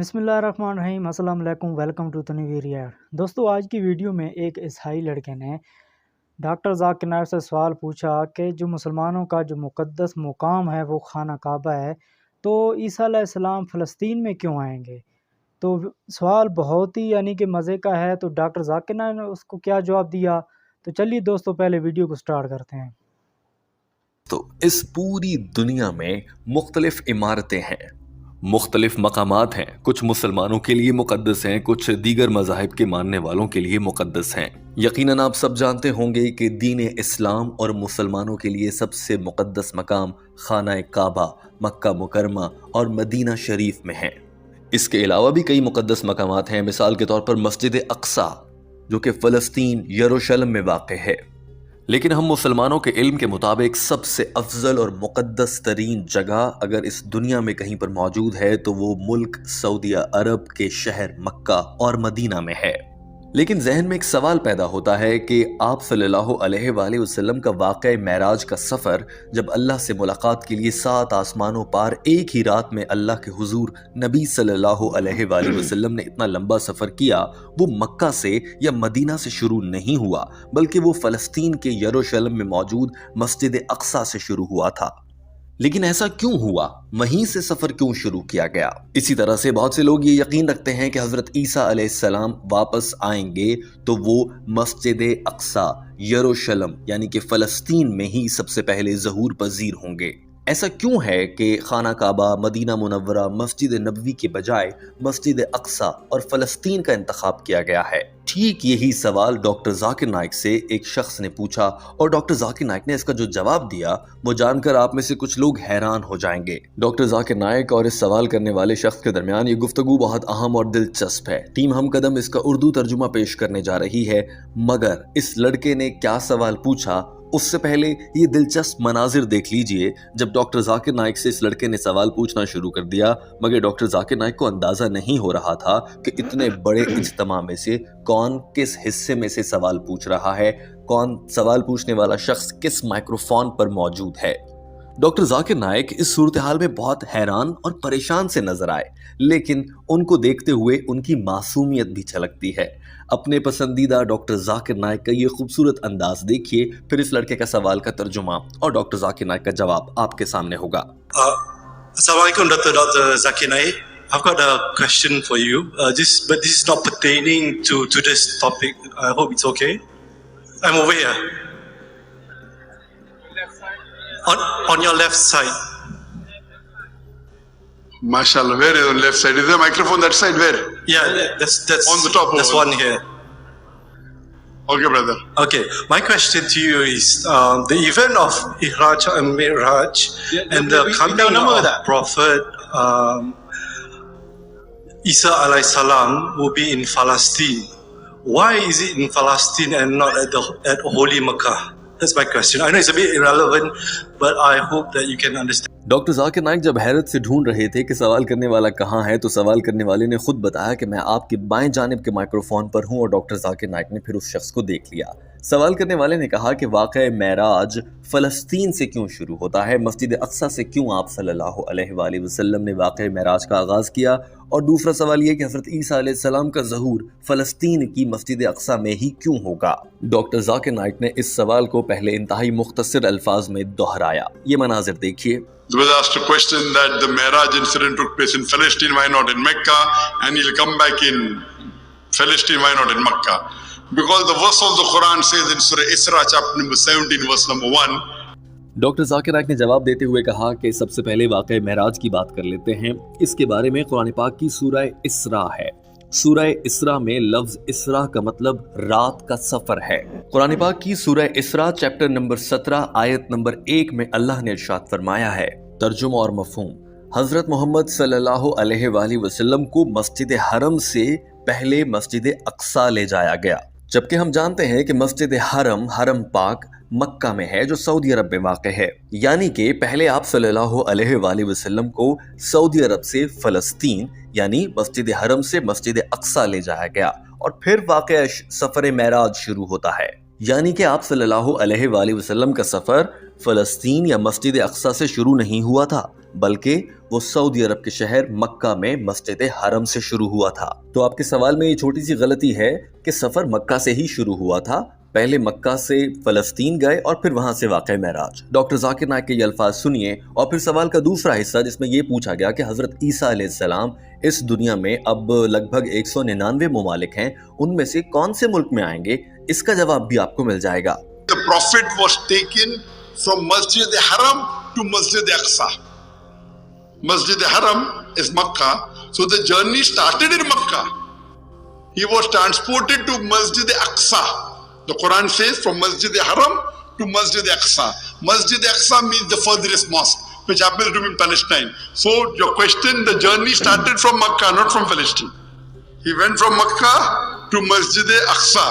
بسم اللہ الرحمن الرحیم۔ السلام علیکم، ویلکم ٹو تنویر یار۔ دوستو، آج کی ویڈیو میں ایک عیسائی لڑکے نے ڈاکٹر ذاکر نائک سے سوال پوچھا کہ جو مسلمانوں کا جو مقدس مقام ہے وہ خانہ کعبہ ہے، تو عیسیٰ علیہ السلام فلسطین میں کیوں آئیں گے؟ تو سوال بہت ہی کہ مزے کا ہے۔ تو ڈاکٹر ذاکر نائک نے اس کو کیا جواب دیا، تو چلیے دوستو پہلے ویڈیو کو سٹارٹ کرتے ہیں۔ تو اس پوری دنیا میں مختلف عمارتیں ہیں، مختلف مقامات ہیں، کچھ مسلمانوں کے لیے مقدس ہیں، کچھ دیگر مذاہب کے ماننے والوں کے لیے مقدس ہیں۔ یقیناً آپ سب جانتے ہوں گے کہ دین اسلام اور مسلمانوں کے لیے سب سے مقدس مقام خانہ کعبہ، مکہ مکرمہ اور مدینہ شریف میں ہیں۔ اس کے علاوہ بھی کئی مقدس مقامات ہیں، مثال کے طور پر مسجد اقصی جو کہ فلسطین یروشلم میں واقع ہے۔ لیکن ہم مسلمانوں کے علم کے مطابق سب سے افضل اور مقدس ترین جگہ اگر اس دنیا میں کہیں پر موجود ہے تو وہ ملک سعودیہ عرب کے شہر مکہ اور مدینہ میں ہے۔ لیکن ذہن میں ایک سوال پیدا ہوتا ہے کہ آپ صلی اللہ علیہ وآلہ وسلم کا واقعہ معراج کا سفر، جب اللہ سے ملاقات کے لیے 7 آسمانوں پار ایک ہی رات میں اللہ کے حضور نبی صلی اللہ علیہ وآلہ وسلم نے اتنا لمبا سفر کیا، وہ مکہ سے یا مدینہ سے شروع نہیں ہوا، بلکہ وہ فلسطین کے یروشلم میں موجود مسجد اقصی سے شروع ہوا تھا۔ لیکن ایسا کیوں ہوا؟ وہیں سے سفر کیوں شروع کیا گیا؟ اسی طرح سے بہت سے لوگ یہ یقین رکھتے ہیں کہ حضرت عیسیٰ علیہ السلام واپس آئیں گے تو وہ مسجد اقصی یروشلم یعنی کہ فلسطین میں ہی سب سے پہلے ظہور پذیر ہوں گے۔ ایسا کیوں ہے کہ خانہ کعبہ، مدینہ منورہ، مسجد نبوی کے بجائے مسجد اقصی اور فلسطین کا انتخاب کیا گیا ہے؟ ٹھیک یہی سوال ڈاکٹر ذاکر نائک سے ایک شخص نے پوچھا، اور ڈاکٹر ذاکر نائک نے اس کا جو جواب دیا وہ جان کر آپ میں سے کچھ لوگ حیران ہو جائیں گے۔ ڈاکٹر ذاکر نائک اور اس سوال کرنے والے شخص کے درمیان یہ گفتگو بہت اہم اور دلچسپ ہے۔ ٹیم ہم قدم اس کا اردو ترجمہ پیش کرنے جا رہی ہے، مگر اس لڑکے نے کیا سوال پوچھا اس سے پہلے یہ دلچسپ مناظر دیکھ لیجئے۔ جب ڈاکٹر ذاکر نائک سے اس لڑکے نے سوال پوچھنا شروع کر دیا، مگر ڈاکٹر ذاکر نائک کو اندازہ نہیں ہو رہا تھا کہ اتنے بڑے اجتماع میں سے کون کس حصے میں سے سوال پوچھ رہا ہے، کون سوال پوچھنے والا شخص کس مائکروفون پر موجود ہے۔ ڈاکٹر ذاکر نائک اس صورتحال میں بہت حیران اور پریشان سے نظر آئے، لیکن ان کو دیکھتے ہوئے ان کی معصومیت بھی چھلکتی ہے۔ اپنے پسندیدہ ڈاکٹر ذاکر نائک کا یہ خوبصورت انداز دیکھیے، پھر اس لڑکے کا سوال کا ترجمہ اور ڈاکٹر ذاکر نائک کا جواب آپ کے سامنے ہوگا۔ السلام علیکم doctor Zakir Naik. I've got a question for you. But this is not pertaining to this topic. I hope it's okay. I'm over here. On your left side. MashaAllah, where is on left side? Is there a microphone that side? Where? Yeah, that's On the top. That's one here. Okay, brother. Okay, my question to you is the event of Ihraj and Miraj and the coming of Prophet Isa alayhi salam will be in Palestine. Why is it in Palestine and not at Holy Makkah? That's my question. I know it's a bit irrelevant, but I hope that you can understand. Doctor Zakir Naik جب حیرت سے ڈھونڈ رہے تھے کہ سوال کرنے والا کہاں ہے، تو سوال کرنے والے نے خود بتایا کہ میں آپ کے بائیں جانب کے مائکروفون پر ہوں، اور ڈاکٹر ذاکر نائک نے پھر اس شخص کو دیکھ لیا۔ سوال کرنے والے نے کہا کہ واقعہ معراج فلسطین سے کیوں شروع ہوتا ہے، مسجد اقصی سے کیوں آپ صلی اللہ علیہ وآلہ وسلم نے واقعہ معراج کا آغاز کیا، اور دوسرا سوال یہ کہ حضرت عیسیٰ علیہ السلام کا ظہور فلسطین کی مسجد اقصی میں ہی کیوں ہوگا۔ ڈاکٹر ذاکر نائک نے اس سوال کو پہلے انتہائی مختصر الفاظ میں دہرایا۔ یہ مناظر دیکھیے۔ There was asked a question that the Mi'raj incident took place in Palestine, why not in Mecca? And he'll come back in Palestine, why not in Mecca? Because the verse of the Quran says in Surah Isra, chapter number 17, verse number 1. Doctor Zakir Naik نے جواب دیتے ہوئے کہا کہ سب سے پہلے واقعہ معراج کی بات کر لیتے ہیں۔ اس کے بارے میں قرآن پاک کی سورہ اسراء ہے۔ سورہ اسراء میں لفظ اسراء کا مطلب رات کا سفر ہے۔ قرآن پاک کی سورہ اسراء چیپٹر نمبر 17 آیت نمبر 1 میں اللہ نے ارشاد فرمایا ہے، ترجمہ اور مفہوم: حضرت محمد صلی اللہ علیہ وآلہ وسلم کو مسجد حرم سے پہلے مسجد اقصی لے جایا گیا، جبکہ ہم جانتے ہیں کہ مسجد حرم پاک مکہ میں ہے جو سعودی عرب میں واقع ہے، یعنی کہ پہلے آپ صلی اللہ علیہ وآلہ وسلم کو سعودی عرب سے فلسطین یعنی مسجد حرم سے مسجد اقصی لے جایا گیا، اور پھر واقعہ سفر معراج شروع ہوتا ہے، یعنی کہ آپ صلی اللہ علیہ وآلہ وسلم کا سفر فلسطین یا مسجد اقصی سے شروع نہیں ہوا تھا، بلکہ وہ سعودی عرب کے شہر مکہ میں مسجد حرم سے شروع ہوا تھا۔ تو آپ کے سوال میں یہ چھوٹی سی غلطی ہے کہ سفر مکہ سے ہی شروع ہوا تھا، پہلے مکہ سے فلسطین گئے اور پھر وہاں سے واقع معراج۔ ڈاکٹر ذاکر نائک کے یہ الفاظ سنیے اور پھر سوال کا دوسرا حصہ جس میں یہ پوچھا گیا کہ حضرت عیسیٰ علیہ السلام اس دنیا میں اب لگ بھگ 199 ممالک ہیں، ان میں سے کون سے ملک میں آئیں گے، اس کا جواب بھی آپ کو مل جائے گا۔ The Prophet was taken from Masjid Haram to Masjid Aqsa. Masjid Haram is Makkah, so the journey started in Makkah. He was transported to Masjid Aqsa. The Quran says from Masjid Haram to Masjid Aqsa. Masjid Aqsa means the furthest mosque, which happens to be in Palestine. So your question, the journey started from Makkah, not from Palestine. He went from Makkah to Masjid Aqsa.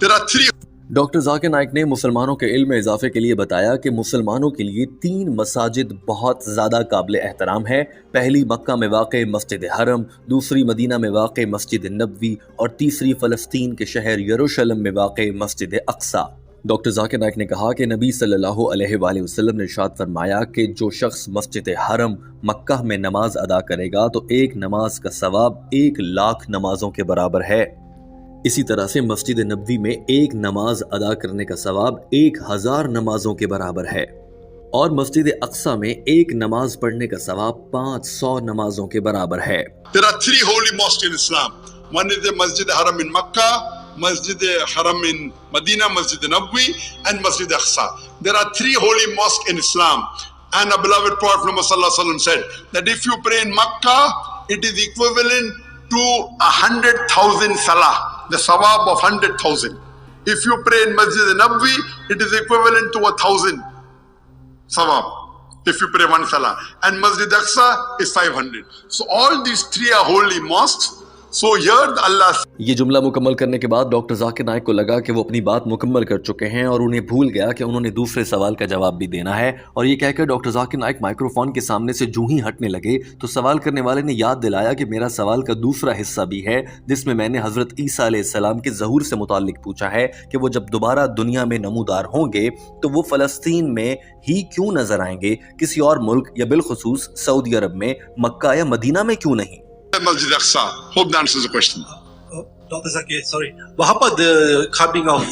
There are three. Doctor Zakir Naik نے مسلمانوں کے علم میں اضافے کے لیے بتایا کہ مسلمانوں کے لیے 3 مساجد بہت زیادہ قابل احترام ہے۔ پہلی مکہ میں واقع مسجد حرم، دوسری مدینہ میں واقع مسجد نبوی اور تیسری فلسطین کے شہر یروشلم میں واقع مسجد اقصی۔ ڈاکٹر ذاکر نائک نے کہا کہ نبی صلی اللہ علیہ وآلہ وسلم نے ارشاد فرمایا کہ جو شخص مسجد حرم مکہ میں نماز ادا کرے گا تو ایک نماز کا ثواب 1,00,000 نمازوں کے برابر ہے۔ اسی طرح سے مسجد نبوی میں ایک نماز ادا کرنے کا ثواب 1000 نمازوں کے برابر ہے، اور مسجد اقصی میں ایک نماز پڑھنے کا ثواب 500 نمازوں کے برابر ہے۔ There are 3 holy mosques in Islam. One is the Masjid Haram in Makkah, Masjid Haram in Medina, Masjid Nabawi, and Masjid Aqsa. There are 3 holy mosques in Islam. And our beloved Prophet Muhammad sallallahu alaihi wasallam said that if you pray in Makkah, it is equivalent to 100,000 salah, the sawab of 100,000. If you pray in Masjid Nabawi, it is equivalent to 1,000 sawab. If you pray one salah, and Masjid Aqsa is 500. So all these 3 are holy mosques. So here Allah. یہ جملہ مکمل کرنے کے بعد doctor Zakir Naik کو لگا کہ وہ اپنی بات مکمل کر چکے ہیں اور انہیں بھول گیا کہ انہوں نے دوسرے سوال کا جواب بھی دینا ہے، اور یہ کہہ کر ڈاکٹر ذاکر نائک مائکروفون کے سامنے سے جو ہی ہٹنے لگے تو سوال کرنے والے نے یاد دلایا کہ میرا سوال کا دوسرا حصہ بھی ہے جس میں نے حضرت عیسیٰ علیہ السلام کے ظہور سے متعلق پوچھا ہے کہ وہ جب دوبارہ دنیا میں نمودار ہوں گے تو وہ فلسطین میں ہی کیوں نظر آئیں گے، کسی اور ملک یا بالخصوص سعودی عرب میں مکہ یا مدینہ میں کیوں نہیں؟ Masjid Aqsa. Hope that answers the question. Dr. Zakir, sorry. But how about the coming of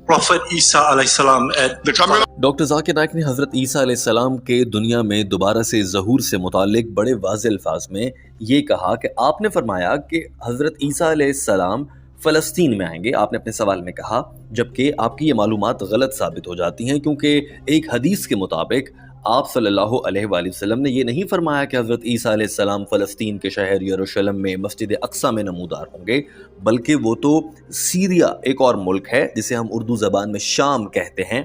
Prophet Isa alayhi salam at The coming of doctor Zakir Naik نے حضرت عیسیٰ علیہ السلام کے دنیا میں دوبارہ سے ظہور سے متعلق بڑے واضح الفاظ میں یہ کہا کہ آپ نے فرمایا کہ حضرت عیسیٰ علیہ السلام فلسطین میں آئیں گے، آپ نے اپنے سوال میں کہا، جبکہ آپ کی یہ معلومات غلط ثابت ہو جاتی ہیں، کیونکہ ایک حدیث کے مطابق آپ صلی اللہ علیہ وآلہ وسلم نے یہ نہیں فرمایا کہ حضرت عیسیٰ علیہ السلام فلسطین کے شہر یروشلم میں مسجد اقصی میں نمودار ہوں گے، بلکہ وہ تو سیریا ایک اور ملک ہے جسے ہم اردو زبان میں شام کہتے ہیں،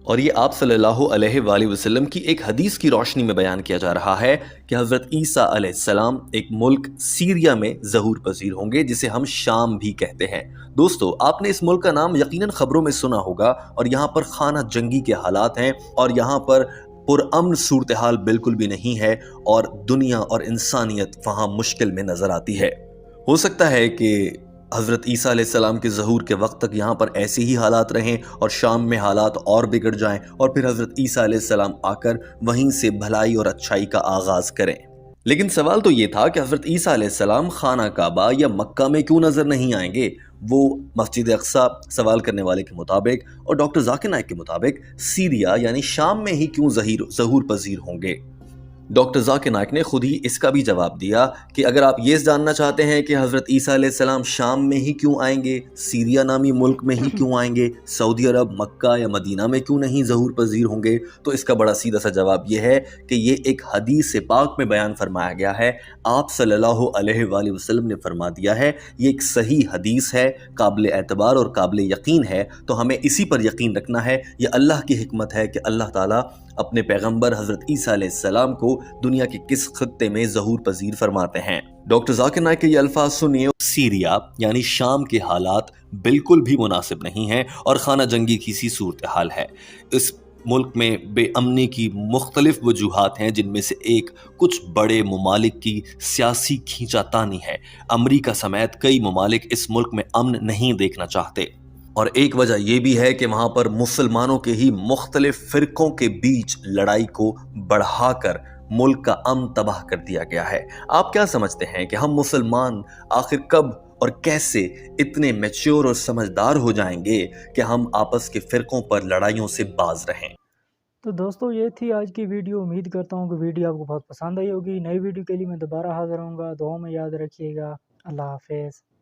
اور یہ آپ صلی اللہ علیہ وآلہ وسلم کی ایک حدیث کی روشنی میں بیان کیا جا رہا ہے کہ حضرت عیسیٰ علیہ السلام ایک ملک سیریا میں ظہور پذیر ہوں گے جسے ہم شام بھی کہتے ہیں۔ دوستو، آپ نے اس ملک کا نام یقیناً خبروں میں سنا ہوگا، اور یہاں پر خانہ جنگی کے حالات ہیں اور یہاں پر پرامن صورتحال بالکل بھی نہیں ہے، اور دنیا اور انسانیت وہاں مشکل میں نظر آتی ہے۔ ہو سکتا ہے کہ حضرت عیسیٰ علیہ السلام کے ظہور کے وقت تک یہاں پر ایسے ہی حالات رہیں اور شام میں حالات اور بگڑ جائیں، اور پھر حضرت عیسیٰ علیہ السلام آ کر وہیں سے بھلائی اور اچھائی کا آغاز کریں۔ لیکن سوال تو یہ تھا کہ حضرت عیسیٰ علیہ السلام خانہ کعبہ یا مکہ میں کیوں نظر نہیں آئیں گے؟ وہ مسجد اقصی سوال کرنے والے کے مطابق اور ڈاکٹر ذاکر نائک کے مطابق سیریا یعنی شام میں ہی کیوں ظہور پذیر ہوں گے؟ ڈاکٹر ذاکر نائک نے خود ہی اس کا بھی جواب دیا کہ اگر آپ یہ جاننا چاہتے ہیں کہ حضرت عیسیٰ علیہ السلام شام میں ہی کیوں آئیں گے، سیریا نامی ملک میں ہی کیوں آئیں گے، سعودی عرب، مکہ یا مدینہ میں کیوں نہیں ظہور پذیر ہوں گے، تو اس کا بڑا سیدھا سا جواب یہ ہے کہ یہ ایک حدیث پاک میں بیان فرمایا گیا ہے۔ آپ صلی اللہ علیہ وآلہ وسلم نے فرما دیا ہے، یہ ایک صحیح حدیث ہے، قابل اعتبار اور قابل یقین ہے، تو ہمیں اسی پر یقین رکھنا ہے۔ یہ اللہ کی حکمت ہے کہ اللہ تعالیٰ اپنے پیغمبر حضرت عیسیٰ علیہ السلام کو دنیا کے کس خطے میں ظہور پذیر فرماتے ہیں۔ ڈاکٹر ذاکر نائک کے یہ الفاظ سنیے، سیریا یعنی شام کے حالات بالکل بھی مناسب نہیں ہیں اور خانہ جنگی کی سی صورتحال ہے۔ اس ملک میں بے امنی کی مختلف وجوہات ہیں، جن میں سے ایک کچھ بڑے ممالک کی سیاسی کھینچا تانی ہے۔ امریکہ سمیت کئی ممالک اس ملک میں امن نہیں دیکھنا چاہتے۔ اور ایک وجہ یہ بھی ہے کہ وہاں پر مسلمانوں کے ہی مختلف فرقوں کے بیچ لڑائی کو بڑھا کر ملک کا امن تباہ کر دیا گیا ہے۔ آپ کیا سمجھتے ہیں کہ ہم مسلمان آخر کب اور کیسے اتنے میچور اور سمجھدار ہو جائیں گے کہ ہم آپس کے فرقوں پر لڑائیوں سے باز رہیں؟ تو دوستو یہ تھی آج کی ویڈیو۔ امید کرتا ہوں کہ ویڈیو آپ کو بہت پسند آئی ہوگی۔ نئی ویڈیو کے لیے میں دوبارہ حاضر ہوں گا۔ دعاؤں میں یاد رکھیے گا۔ اللہ حافظ۔